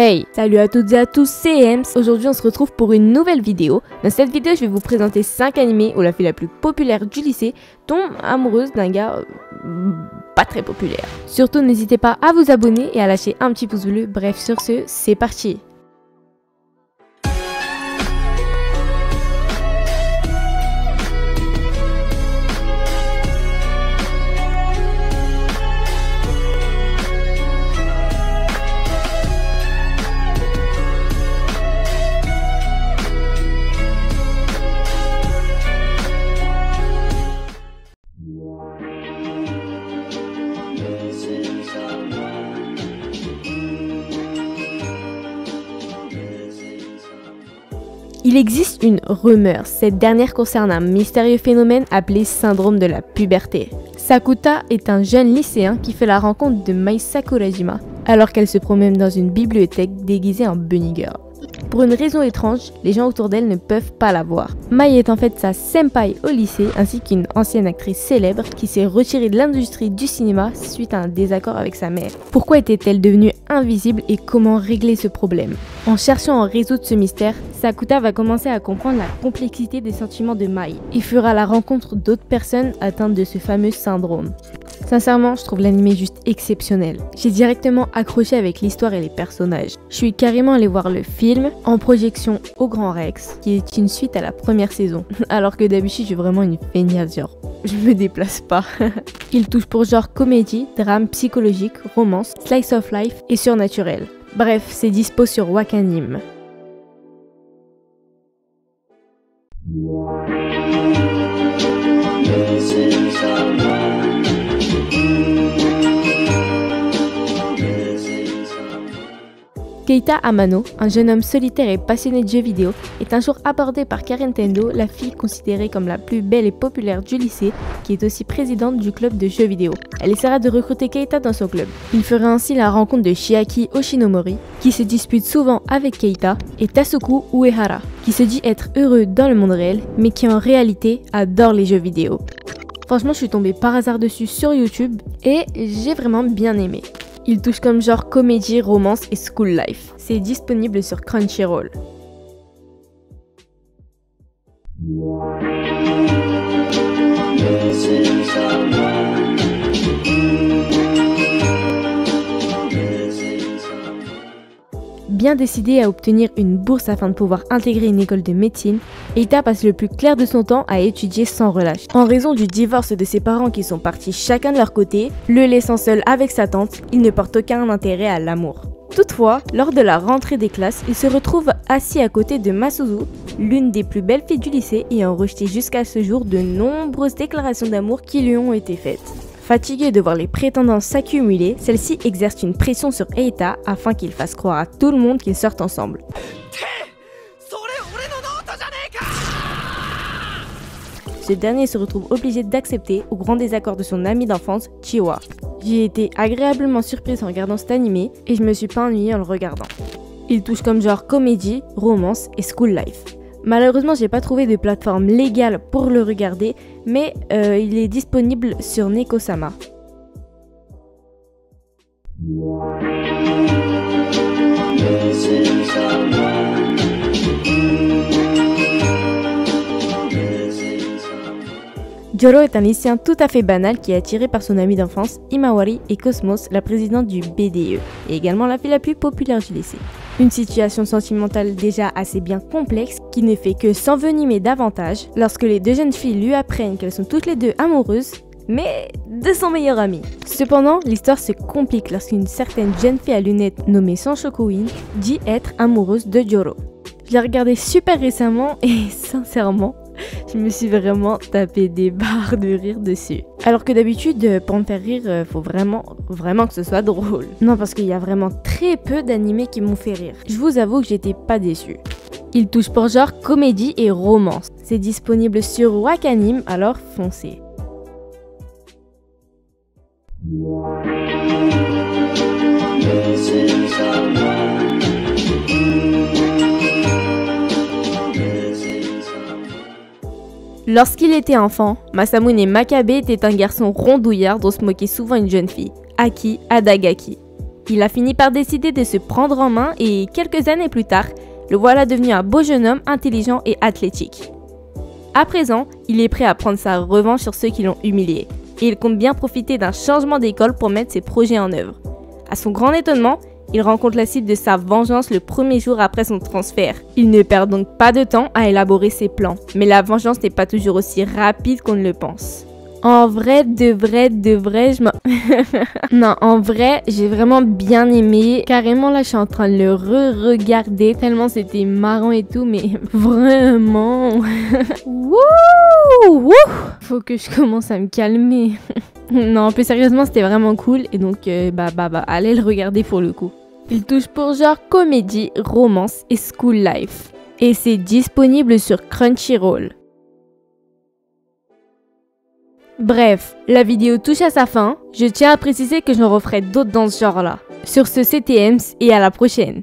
Hey, salut à toutes et à tous, c'est Ems. Aujourd'hui on se retrouve pour une nouvelle vidéo. Dans cette vidéo je vais vous présenter 5 animés où la fille la plus populaire du lycée tombe amoureuse d'un gars pas très populaire. Surtout n'hésitez pas à vous abonner et à lâcher un petit pouce bleu. Bref, sur ce, c'est parti. Il existe une rumeur, cette dernière concerne un mystérieux phénomène appelé syndrome de la puberté. Sakuta est un jeune lycéen qui fait la rencontre de Mai Sakurajima alors qu'elle se promène dans une bibliothèque déguisée en bunny girl. Pour une raison étrange, les gens autour d'elle ne peuvent pas la voir. Mai est en fait sa senpai au lycée ainsi qu'une ancienne actrice célèbre qui s'est retirée de l'industrie du cinéma suite à un désaccord avec sa mère. Pourquoi était-elle devenue invisible et comment régler ce problème? En cherchant à résoudre ce mystère, Sakuta va commencer à comprendre la complexité des sentiments de Mai et fera la rencontre d'autres personnes atteintes de ce fameux syndrome. Sincèrement, je trouve l'anime juste exceptionnel. J'ai directement accroché avec l'histoire et les personnages. Je suis carrément allée voir le film en projection au Grand Rex, qui est une suite à la première saison. Alors que d'habitude, je suis vraiment une feignasse, genre, je me déplace pas. Il touche pour genre comédie, drame psychologique, romance, slice of life et surnaturel. Bref, c'est dispo sur Wakanim. Keita Amano, un jeune homme solitaire et passionné de jeux vidéo, est un jour abordé par Karen Tendo, la fille considérée comme la plus belle et populaire du lycée, qui est aussi présidente du club de jeux vidéo. Elle essaiera de recruter Keita dans son club. Il fera ainsi la rencontre de Chiaki Oshinomori, qui se dispute souvent avec Keita, et Tasuku Uehara, qui se dit être heureux dans le monde réel, mais qui en réalité adore les jeux vidéo. Franchement, je suis tombée par hasard dessus sur YouTube, et j'ai vraiment bien aimé. Il touche comme genre comédie, romance et school life. C'est disponible sur Crunchyroll. Bien décidé à obtenir une bourse afin de pouvoir intégrer une école de médecine, Eita passe le plus clair de son temps à étudier sans relâche. En raison du divorce de ses parents qui sont partis chacun de leur côté, le laissant seul avec sa tante, il ne porte aucun intérêt à l'amour. Toutefois, lors de la rentrée des classes, il se retrouve assis à côté de Masuzu, l'une des plus belles filles du lycée ayant rejeté jusqu'à ce jour de nombreuses déclarations d'amour qui lui ont été faites. Fatiguée de voir les prétendants s'accumuler, celle-ci exerce une pression sur Eita afin qu'il fasse croire à tout le monde qu'ils sortent ensemble. Ce dernier se retrouve obligé d'accepter au grand désaccord de son ami d'enfance, Chiwa. J'ai été agréablement surprise en regardant cet animé et je me suis pas ennuyée en le regardant. Il touche comme genre comédie, romance et school life. Malheureusement, j'ai pas trouvé de plateforme légale pour le regarder, mais il est disponible sur Neko-sama. Joro est un lycéen tout à fait banal qui est attiré par son ami d'enfance, Imawari, et Cosmos, la présidente du BDE, et également la fille la plus populaire du lycée. Une situation sentimentale déjà assez bien complexe qui ne fait que s'envenimer davantage lorsque les deux jeunes filles lui apprennent qu'elles sont toutes les deux amoureuses, mais de son meilleur ami. Cependant, l'histoire se complique lorsqu'une certaine jeune fille à lunettes nommée Sanshokuin dit être amoureuse de Joro. Je l'ai regardé super récemment et sincèrement, je me suis vraiment tapé des barres de rire dessus. Alors que d'habitude, pour me faire rire, faut vraiment que ce soit drôle. Non, parce qu'il y a vraiment très peu d'animés qui m'ont fait rire. Je vous avoue que j'étais pas déçue. Il touche pour genre comédie et romance. C'est disponible sur Wakanim, alors foncez. Lorsqu'il était enfant, Masamune Makabe était un garçon rondouillard dont se moquait souvent une jeune fille, Aki Adagaki. Il a fini par décider de se prendre en main et quelques années plus tard, le voilà devenu un beau jeune homme intelligent et athlétique. À présent, il est prêt à prendre sa revanche sur ceux qui l'ont humilié et il compte bien profiter d'un changement d'école pour mettre ses projets en œuvre. À son grand étonnement, il rencontre la cible de sa vengeance le premier jour après son transfert. Il ne perd donc pas de temps à élaborer ses plans, mais la vengeance n'est pas toujours aussi rapide qu'on ne le pense. En vrai, de vrai, non, en vrai, j'ai vraiment bien aimé. Carrément, là, je suis en train de le re-regarder tellement c'était marrant et tout, mais vraiment... Wouh! Faut que je commence à me calmer. Non, plus sérieusement, c'était vraiment cool et donc, allez le regarder pour le coup. Il touche pour genre comédie, romance et school life. Et c'est disponible sur Crunchyroll. Bref, la vidéo touche à sa fin. Je tiens à préciser que j'en referai d'autres dans ce genre-là. Sur ce, c'était Ems et à la prochaine.